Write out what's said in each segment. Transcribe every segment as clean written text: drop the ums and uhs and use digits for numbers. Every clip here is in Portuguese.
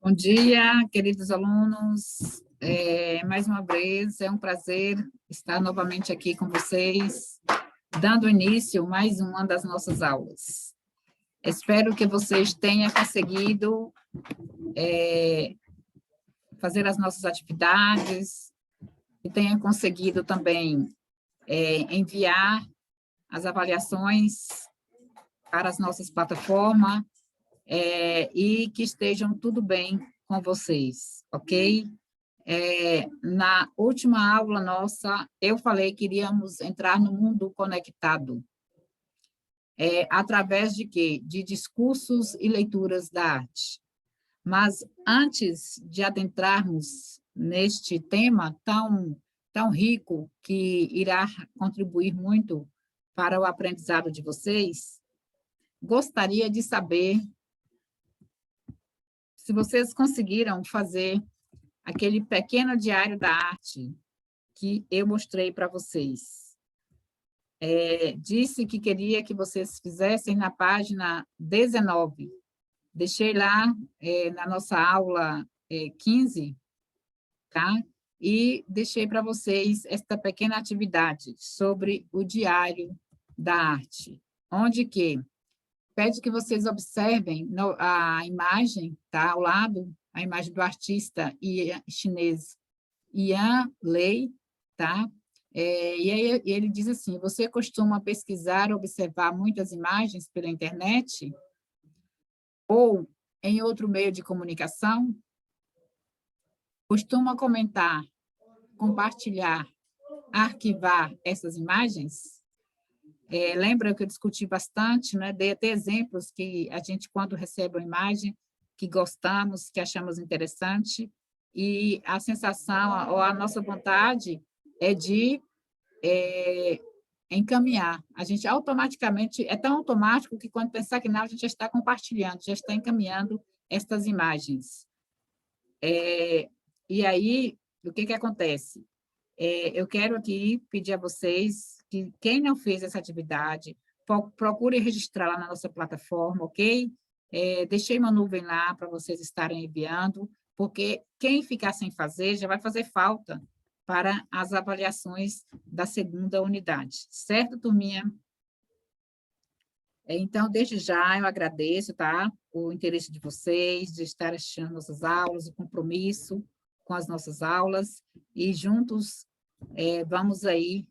Bom dia, queridos alunos. Mais uma vez, é um prazer estar novamente aqui com vocês, dando início a mais uma das nossas aulas. Espero que vocês tenham conseguido fazer as nossas atividades, e tenham conseguido também enviar as avaliações para as nossas plataformas, e que estejam tudo bem com vocês, ok? Na última aula nossa, eu falei que iríamos entrar no mundo conectado. Através de quê? De discursos e leituras da arte. Mas antes de adentrarmos neste tema tão rico, que irá contribuir muito para o aprendizado de vocês, gostaria de saber se vocês conseguiram fazer aquele pequeno diário da arte que eu mostrei para vocês. Disse que queria que vocês fizessem na página 19. Deixei lá na nossa aula 15, tá? E deixei para vocês esta pequena atividade sobre o diário da arte, onde que pede que vocês observem a imagem, tá? Ao lado, a imagem do artista chinês Yan Lei, tá? E aí ele diz assim: você costuma pesquisar, observar muitas imagens pela internet ou em outro meio de comunicação? Costuma comentar, compartilhar, arquivar essas imagens? Lembra que eu discuti bastante, né? Dei até exemplos que a gente, quando recebe uma imagem que gostamos, que achamos interessante, e a sensação, ou a nossa vontade é de encaminhar. A gente automaticamente, é tão automático que quando pensar que não, a gente já está compartilhando, já está encaminhando estas imagens. E aí, o que acontece? Eu quero aqui pedir a vocês que quem não fez essa atividade, procure registrar lá na nossa plataforma, ok? Deixei uma nuvem lá para vocês estarem enviando, porque quem ficar sem fazer já vai fazer falta para as avaliações da segunda unidade, certo, turminha? Então, desde já, eu agradeço, tá? O interesse de vocês, de estar assistindo nossas aulas, o compromisso com as nossas aulas, e juntos vamos aí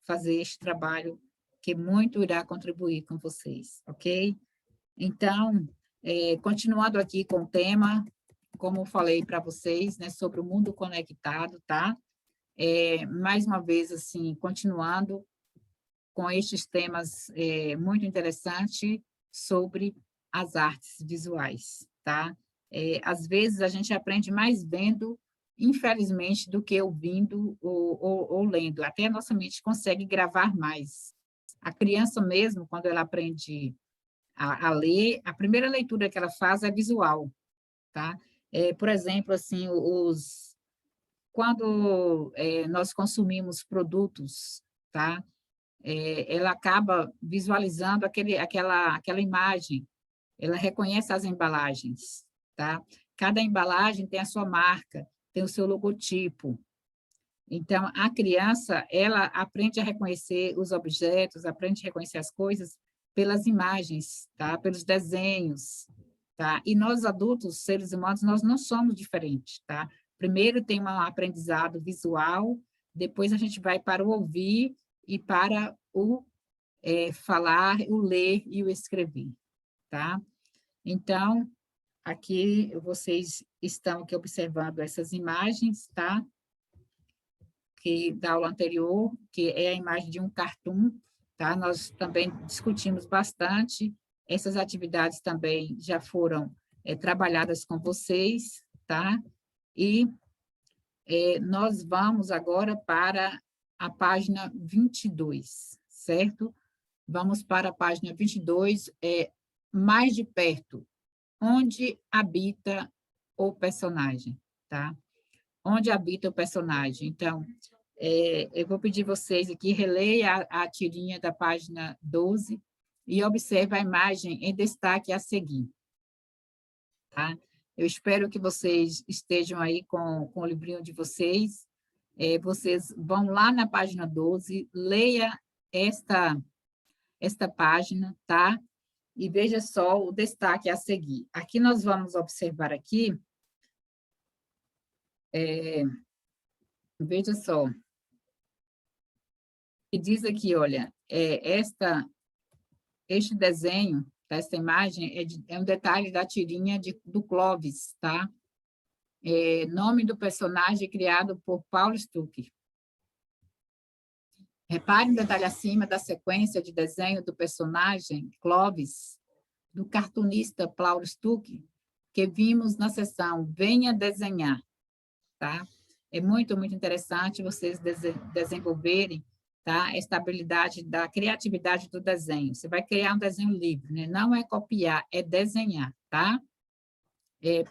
fazer este trabalho que muito irá contribuir com vocês, ok? Então, continuando aqui com o tema, como eu falei para vocês, né, sobre o mundo conectado, tá? Mais uma vez, assim, continuando com estes temas muito interessantes sobre as artes visuais, tá? Às vezes, a gente aprende mais vendo, infelizmente, do que ouvindo ou lendo. Até a nossa mente consegue gravar mais. A criança mesmo, quando ela aprende a ler, a primeira leitura que ela faz é visual, tá? Por exemplo, assim, quando nós consumimos produtos, tá? Ela acaba visualizando aquela imagem, ela reconhece as embalagens, tá? Cada embalagem tem a sua marca, tem o seu logotipo. Então, a criança, ela aprende a reconhecer os objetos, aprende a reconhecer as coisas pelas imagens, tá? Pelos desenhos, tá? E nós, adultos, seres humanos, nós não somos diferentes, tá? Primeiro tem um aprendizado visual, depois a gente vai para o ouvir e para o falar, o ler e o escrever, tá? Então, aqui vocês estão aqui observando essas imagens, tá? Que da aula anterior, que é a imagem de um cartoon, tá? Nós também discutimos bastante, essas atividades também já foram trabalhadas com vocês, tá? E nós vamos agora para a página 22, certo? Vamos para a página 22, mais de perto, onde habita o personagem, tá? Onde habita o personagem. Então, eu vou pedir vocês aqui, releia a tirinha da página 12 e observe a imagem em destaque a seguir, tá? Eu espero que vocês estejam aí com o livrinho de vocês. Vocês vão lá na página 12, leia esta página, tá? E veja só o destaque a seguir. Aqui nós vamos observar aqui, veja só, e diz aqui, olha, este desenho, esta imagem, é um detalhe da tirinha do Clóvis, tá? Nome do personagem criado por Paulo Stuck. Repare no detalhe acima da sequência de desenho do personagem Clóvis, do cartunista Paulo Stuck, que vimos na seção Venha Desenhar, tá? É muito, muito interessante vocês desenvolverem, tá? Esta habilidade da criatividade do desenho. Você vai criar um desenho livre, né? Não é copiar, é desenhar, tá?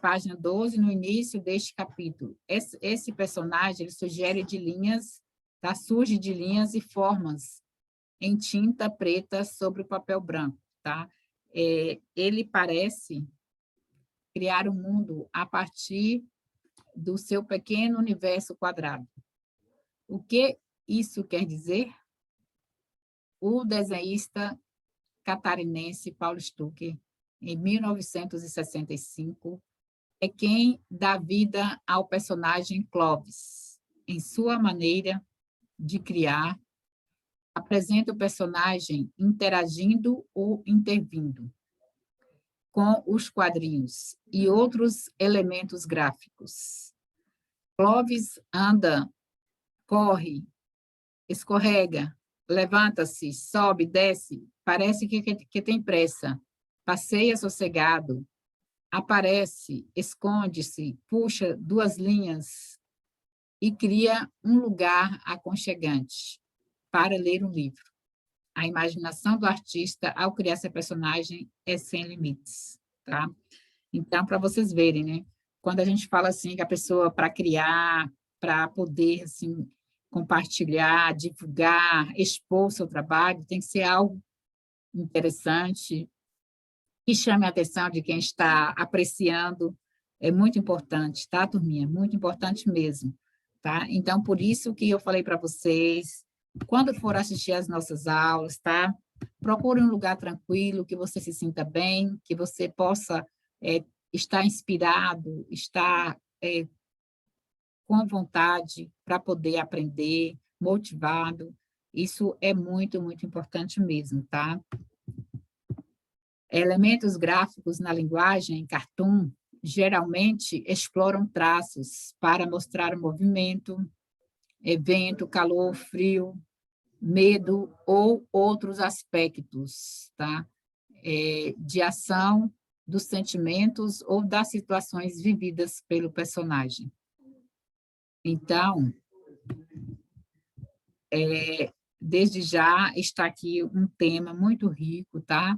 Página 12, no início deste capítulo. Esse personagem, ele sugere de linhas, tá? Surge de linhas e formas em tinta preta sobre o papel branco, tá? Ele parece criar um mundo a partir do seu pequeno universo quadrado. O que isso quer dizer? O desenhista catarinense Paulo Stuck, em 1965, é quem dá vida ao personagem Clóvis. Em sua maneira de criar, apresenta o personagem interagindo ou intervindo com os quadrinhos e outros elementos gráficos. Clóvis anda, corre, escorrega, levanta-se, sobe, desce, parece que tem pressa, passeia sossegado, aparece, esconde-se, puxa duas linhas e cria um lugar aconchegante para ler um livro. A imaginação do artista, ao criar esse personagem, é sem limites, tá? Então, para vocês verem, né? Quando a gente fala assim que a pessoa, para criar, para poder, assim, compartilhar, divulgar, expor o seu trabalho, tem que ser algo interessante, que chame a atenção de quem está apreciando. É muito importante, tá, turminha? Muito importante mesmo, tá? Então, por isso que eu falei para vocês, quando for assistir às nossas aulas, tá? Procure um lugar tranquilo, que você se sinta bem, que você possa estar inspirado, estar com vontade para poder aprender, motivado. Isso é muito, muito importante mesmo, tá? Elementos gráficos na linguagem cartoon geralmente exploram traços para mostrar o movimento, vento, calor, frio, medo ou outros aspectos, tá? De ação, dos sentimentos ou das situações vividas pelo personagem. Então, desde já está aqui um tema muito rico, tá?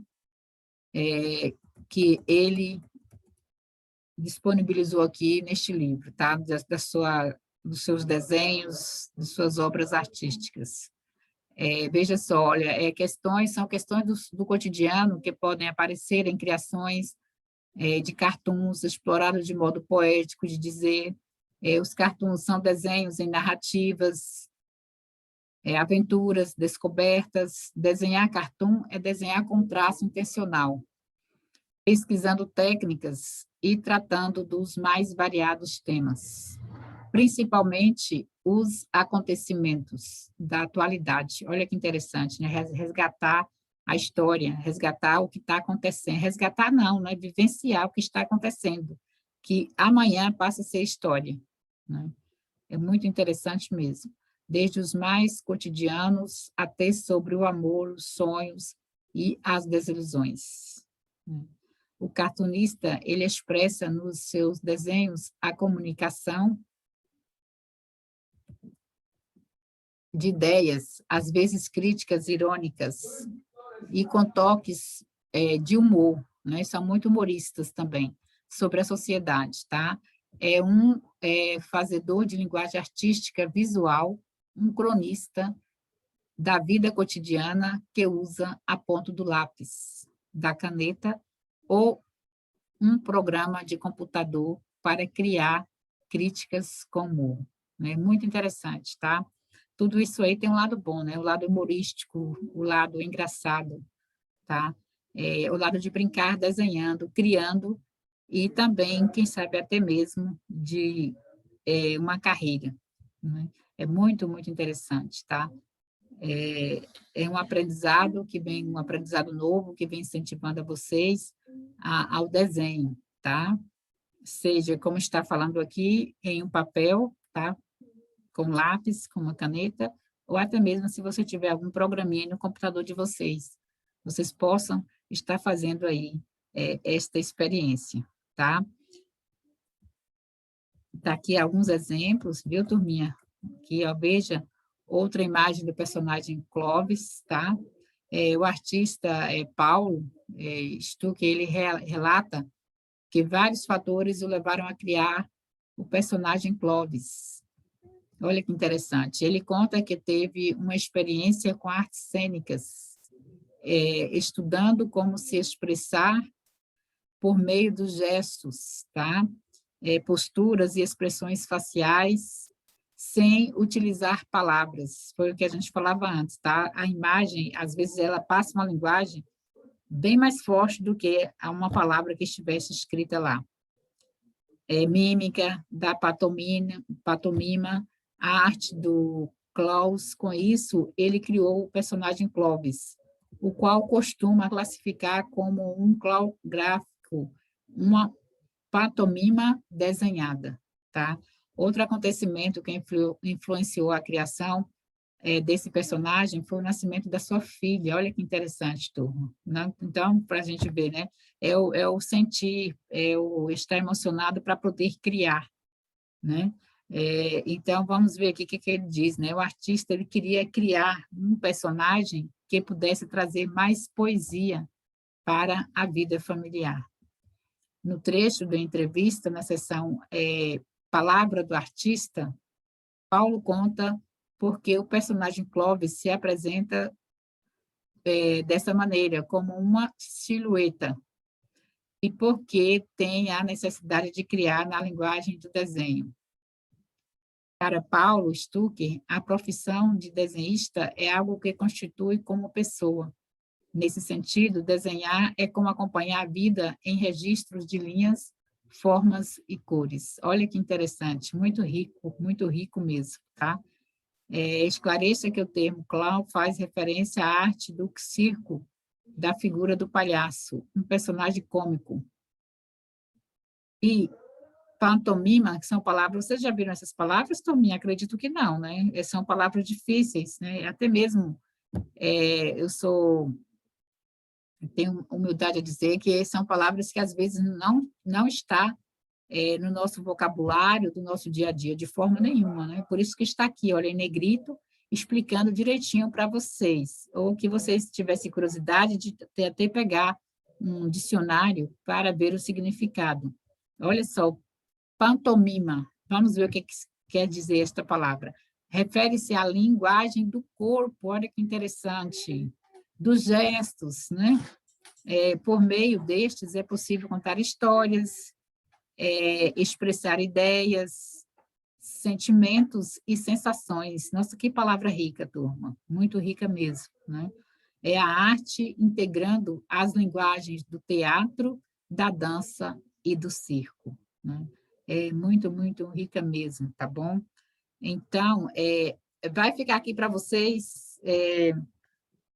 Que ele disponibilizou aqui neste livro, tá? Dos seus desenhos, de suas obras artísticas. Veja só, olha, são questões do cotidiano que podem aparecer em criações de cartoons explorados de modo poético, de dizer. Os cartoons são desenhos em narrativas, aventuras, descobertas. Desenhar cartoon é desenhar com traço intencional, pesquisando técnicas e tratando dos mais variados temas, principalmente os acontecimentos da atualidade. Olha que interessante, né? Resgatar a história, resgatar o que está acontecendo. Resgatar não, né? Vivenciar o que está acontecendo, que amanhã passa a ser história, né? É muito interessante mesmo. Desde os mais cotidianos até sobre o amor, os sonhos e as desilusões, né? O cartunista, ele expressa nos seus desenhos a comunicação de ideias, às vezes críticas, irônicas, e com toques de humor, né? São muito humoristas também, sobre a sociedade, tá? É um fazedor de linguagem artística visual, um cronista da vida cotidiana que usa a ponta do lápis, da caneta ou um programa de computador para criar críticas com humor. Né? Muito interessante, tá? Tudo isso aí tem um lado bom, né? O lado humorístico, o lado engraçado, tá? O lado de brincar, desenhando, criando, e também, quem sabe, até mesmo de uma carreira. Né? É muito, muito interessante, tá? É um aprendizado que vem, um aprendizado novo que vem incentivando a vocês ao desenho, tá? Seja, como está falando aqui, em um papel, tá? Com lápis, com uma caneta, ou até mesmo se você tiver algum programinha no computador de vocês possam estar fazendo aí esta experiência, tá? Tá aqui alguns exemplos, viu, turminha? Aqui, ó, veja outra imagem do personagem Clovis, tá? O artista Paulo Stuck, ele relata que vários fatores o levaram a criar o personagem Clovis. Olha que interessante. Ele conta que teve uma experiência com artes cênicas, estudando como se expressar por meio dos gestos, tá? Posturas e expressões faciais, sem utilizar palavras. Foi o que a gente falava antes, tá? A imagem, às vezes, ela passa uma linguagem bem mais forte do que uma palavra que estivesse escrita lá. Mímica, da patomima, a arte do Klaus. Com isso, ele criou o personagem Clovis, o qual costuma classificar como um clown gráfico, uma patomima desenhada, tá? Outro acontecimento que influenciou a criação desse personagem foi o nascimento da sua filha. Olha que interessante, turma. Né? Então, para a gente ver, né? É o sentir, é o estar emocionado para poder criar, né? Então, vamos ver aqui o que ele diz, né? O artista, ele queria criar um personagem que pudesse trazer mais poesia para a vida familiar. No trecho da entrevista, na seção Palavra do Artista, Paulo conta porque o personagem Clovis se apresenta dessa maneira, como uma silhueta, e porque tem a necessidade de criar na linguagem do desenho. Para Paulo Stucker, a profissão de desenhista é algo que constitui como pessoa. Nesse sentido, desenhar é como acompanhar a vida em registros de linhas, formas e cores. Olha que interessante, muito rico mesmo, tá? Esclareça que o termo clown faz referência à arte do circo, da figura do palhaço, um personagem cômico. E pantomima, que são palavras, vocês já viram essas palavras, Tominha? Acredito que não, né? São palavras difíceis, né? Até mesmo eu tenho humildade a dizer que são palavras que às vezes não está no nosso vocabulário do nosso dia a dia, de forma nenhuma, né? Por isso que está aqui, olha, em negrito, explicando direitinho para vocês, ou que vocês tivessem curiosidade de até pegar um dicionário para ver o significado. Olha só, pantomima, vamos ver o que quer dizer esta palavra. Refere-se à linguagem do corpo, olha que interessante, dos gestos, né? Por meio destes é possível contar histórias, expressar ideias, sentimentos e sensações. Nossa, que palavra rica, turma, muito rica mesmo, né? É a arte integrando as linguagens do teatro, da dança e do circo, né? É muito, muito rica mesmo, tá bom? Então, vai ficar aqui para vocês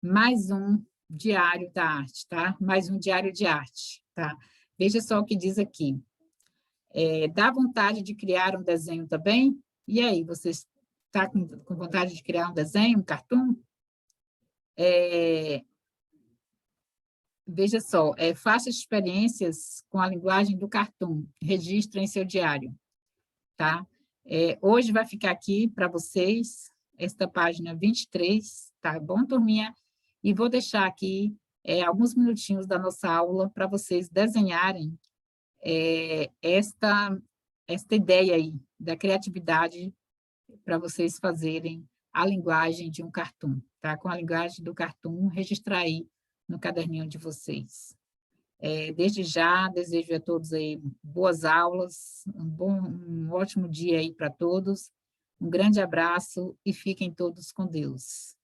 mais um diário da arte, tá? Mais um diário de arte, tá? Veja só o que diz aqui. Dá vontade de criar um desenho também? E aí, você está com vontade de criar um desenho, um cartoon? Veja só, faça experiências com a linguagem do cartoon, registre em seu diário, tá? Hoje vai ficar aqui para vocês, esta página 23, tá bom, turminha? E vou deixar aqui alguns minutinhos da nossa aula para vocês desenharem esta ideia aí da criatividade para vocês fazerem a linguagem de um cartoon, tá? Com a linguagem do cartoon, registrar aí no caderninho de vocês. Desde já, desejo a todos aí boas aulas, um ótimo dia aí para todos, um grande abraço e fiquem todos com Deus.